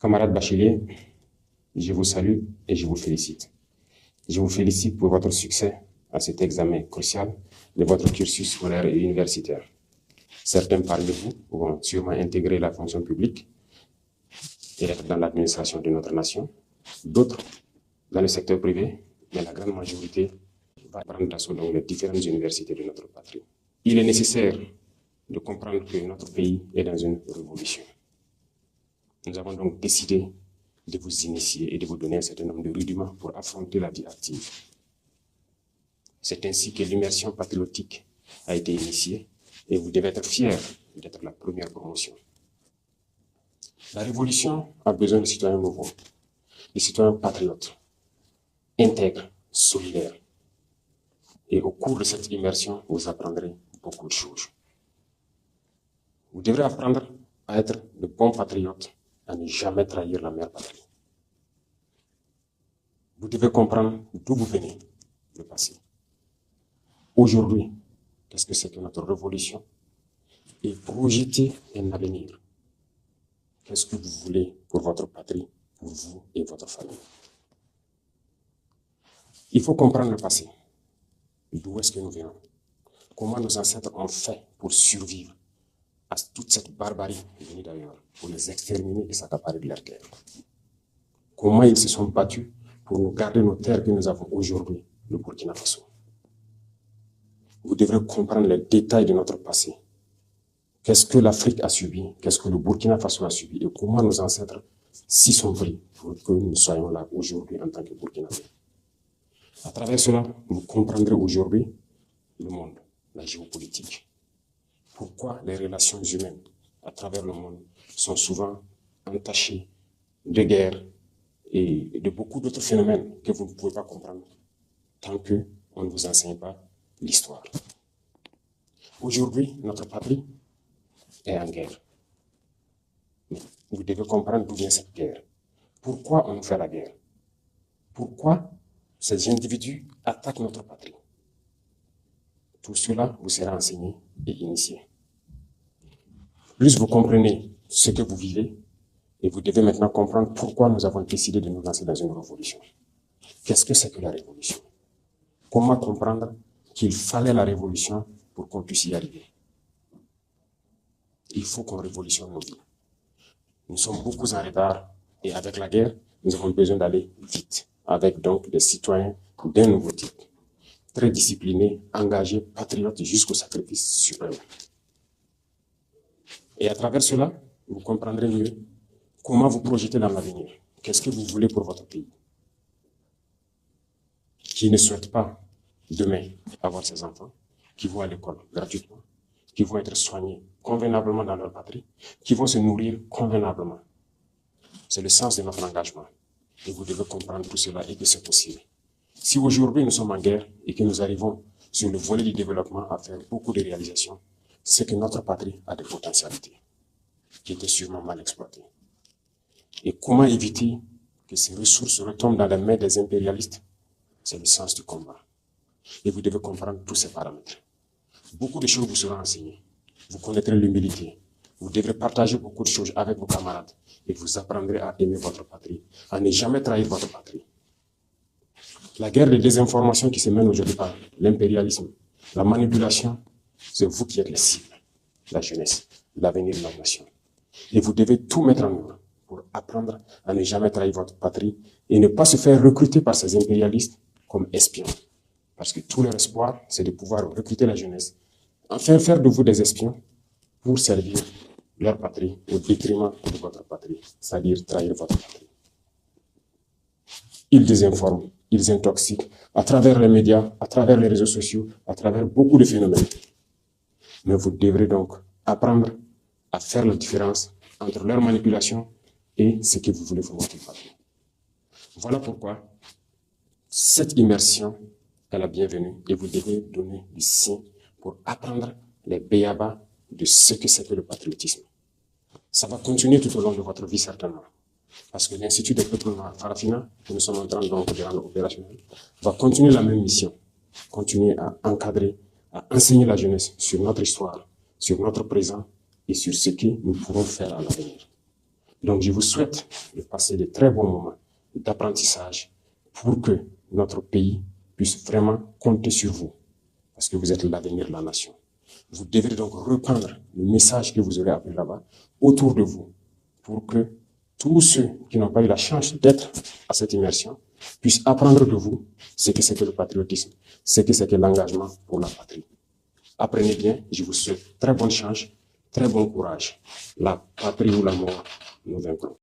Camarade bachelier, je vous salue et je vous félicite. Je vous félicite pour votre succès à cet examen crucial de votre cursus scolaire et universitaire. Certains parmi vous vont sûrement intégrer la fonction publique et être dans l'administration de notre nation, d'autres dans le secteur privé, mais la grande majorité va prendre d'assaut dans les différentes universités de notre patrie. Il est nécessaire de comprendre que notre pays est dans une révolution. Nous avons donc décidé de vous initier et de vous donner un certain nombre de rudiments pour affronter la vie active. C'est ainsi que l'immersion patriotique a été initiée et vous devez être fiers d'être la première promotion. La révolution a besoin de citoyens nouveaux, de citoyens patriotes, intègres, solidaires. Et au cours de cette immersion, vous apprendrez beaucoup de choses. Vous devrez apprendre à être de bons patriotes, à ne jamais trahir la mère patrie. Vous devez comprendre d'où vous venez, le passé. Aujourd'hui, qu'est-ce que c'est que notre révolution? Et projeter un avenir. Qu'est-ce que vous voulez pour votre patrie, pour vous et votre famille? Il faut comprendre le passé. D'où est-ce que nous venons? Comment nos ancêtres ont fait pour survivre à toute cette barbarie venue d'ailleurs, pour les exterminer et s'accaparer de leurs terres? Comment ils se sont battus pour nous garder nos terres que nous avons aujourd'hui, le Burkina Faso? Vous devrez comprendre les détails de notre passé. Qu'est-ce que l'Afrique a subi? Qu'est-ce que le Burkina Faso a subi? Et comment nos ancêtres s'y sont pris pour que nous soyons là aujourd'hui en tant que Burkinabés? À travers cela, vous comprendrez aujourd'hui le monde, la géopolitique. Pourquoi les relations humaines à travers le monde sont souvent entachées de guerres et de beaucoup d'autres phénomènes que vous ne pouvez pas comprendre tant qu'on ne vous enseigne pas l'histoire. Aujourd'hui, notre patrie est en guerre. Vous devez comprendre d'où vient cette guerre. Pourquoi on nous fait la guerre? Pourquoi ces individus attaquent notre patrie? Tout cela vous sera enseigné et initié. Plus vous comprenez ce que vous vivez, et vous devez maintenant comprendre pourquoi nous avons décidé de nous lancer dans une révolution. Qu'est-ce que c'est que la révolution? Comment comprendre qu'il fallait la révolution pour qu'on puisse y arriver? Il faut qu'on révolutionne nos vies. Nous sommes beaucoup en retard et avec la guerre, nous avons besoin d'aller vite, avec donc des citoyens d'un nouveau type, très disciplinés, engagés, patriotes jusqu'au sacrifice suprême. Et à travers cela, vous comprendrez mieux comment vous projetez dans l'avenir. Qu'est-ce que vous voulez pour votre pays? Qui ne souhaite pas demain avoir ses enfants, qui vont à l'école gratuitement, qui vont être soignés convenablement dans leur patrie, qui vont se nourrir convenablement. C'est le sens de notre engagement. Et vous devez comprendre tout cela et que c'est possible. Si aujourd'hui nous sommes en guerre et que nous arrivons sur le volet du développement à faire beaucoup de réalisations, c'est que notre patrie a des potentialités qui étaient sûrement mal exploitées. Et comment éviter que ces ressources retombent dans les mains des impérialistes? C'est le sens du combat. Et vous devez comprendre tous ces paramètres. Beaucoup de choses vous seront enseignées. Vous connaîtrez l'humilité. Vous devrez partager beaucoup de choses avec vos camarades. Et vous apprendrez à aimer votre patrie, à ne jamais trahir votre patrie. La guerre de désinformation qui se mène aujourd'hui par l'impérialisme, la manipulation, c'est vous qui êtes les cibles, la jeunesse, l'avenir de la nation. Et vous devez tout mettre en œuvre pour apprendre à ne jamais trahir votre patrie et ne pas se faire recruter par ces impérialistes comme espions. Parce que tout leur espoir, c'est de pouvoir recruter la jeunesse, enfin faire de vous des espions pour servir leur patrie au détriment de votre patrie, c'est-à-dire trahir votre patrie. Ils désinforment, ils intoxiquent à travers les médias, à travers les réseaux sociaux, à travers beaucoup de phénomènes. Mais vous devrez donc apprendre à faire la différence entre leur manipulation et ce que vous voulez pour votre patrie. Voilà pourquoi cette immersion est la bienvenue et vous devez donner du signe pour apprendre les béabas de ce que c'est que le patriotisme. Ça va continuer tout au long de votre vie certainement. Parce que l'Institut des peuples noirs Farafina, que nous sommes en train donc de rendre opérationnel, va continuer la même mission. Continuer à encadrer, à enseigner la jeunesse sur notre histoire, sur notre présent et sur ce que nous pourrons faire à l'avenir. Donc, je vous souhaite de passer de très bons moments d'apprentissage pour que notre pays puisse vraiment compter sur vous, parce que vous êtes l'avenir de la nation. Vous devrez donc reprendre le message que vous aurez appris là-bas autour de vous, pour que tous ceux qui n'ont pas eu la chance d'être à cette immersion puissent apprendre de vous ce que c'est que le patriotisme, ce que c'est que l'engagement pour la patrie. Apprenez bien, je vous souhaite très bonne chance, très bon courage. La patrie ou la mort, nous vaincrons.